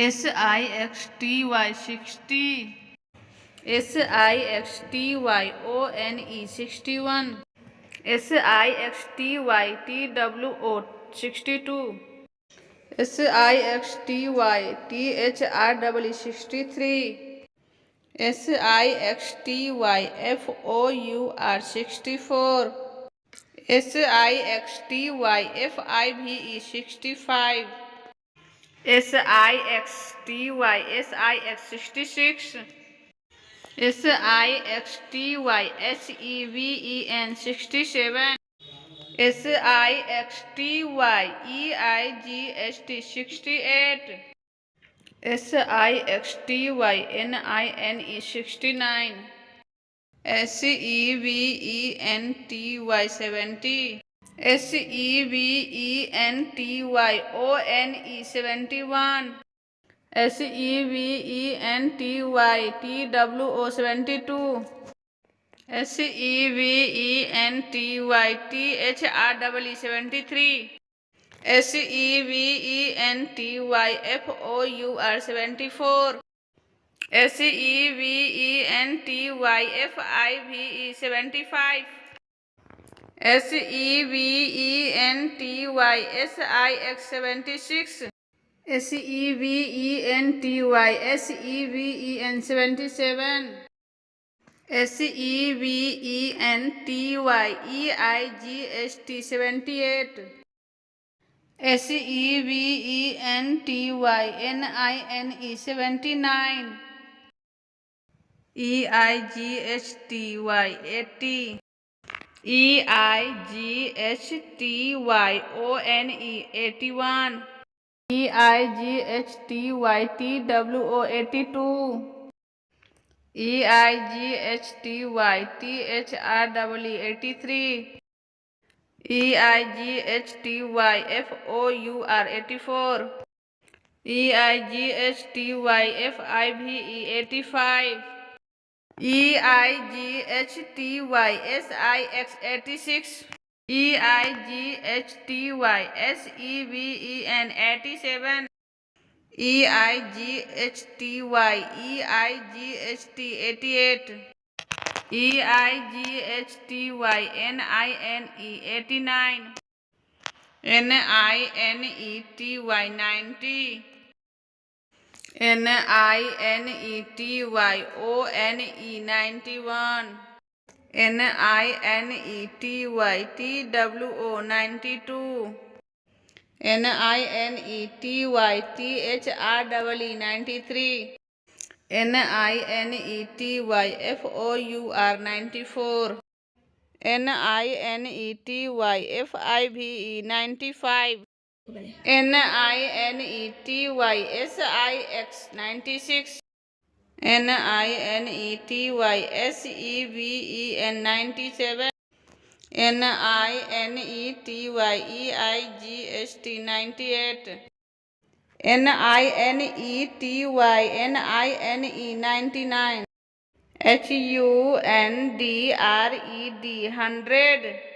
SIXTY 60. SIXTYONE 61. SIXTYTWO 62. SIXTYTHRW 63. SIXTYFOUR 64. SIXTYFIVE 65. SIXTYSIX 66. SIXTYSEVEN 67. SIXTYEIGST 68. SIXTYNINE 69. SEVENTY 70. SEVENTYONE 71. SEVENTYTWO 72. SEVENTYTHRW 73. SEVENTYFOUR 74. SEVENTYFIVE 75. SEVENTYSIX 76. SEVENTYSEVEN 77. SEVENTYEIGST 78. SEVENTYNINE 79. EIGSTY 80. EIGSTYONE 81. EIGHTYTWO 82. EIGHTYTHRW 83. EIGHTYFOUR 84. EIGHTYFIVE 85. EIGHTYSIX 86. EIGHTYSEVEN 87. EIGHTYEIGST 88. EIGHTYNINE 89. NINETY 90. NINETYONE 91. NINETYTWO 92. NINETYTHRW 93. NINETYFOUR 94. NINETYFIVE 95. NINETYSIX 96. NINETYSEVEN 97. NINETYEIGST 98. NINETYNINE 99. HUNDRED 100.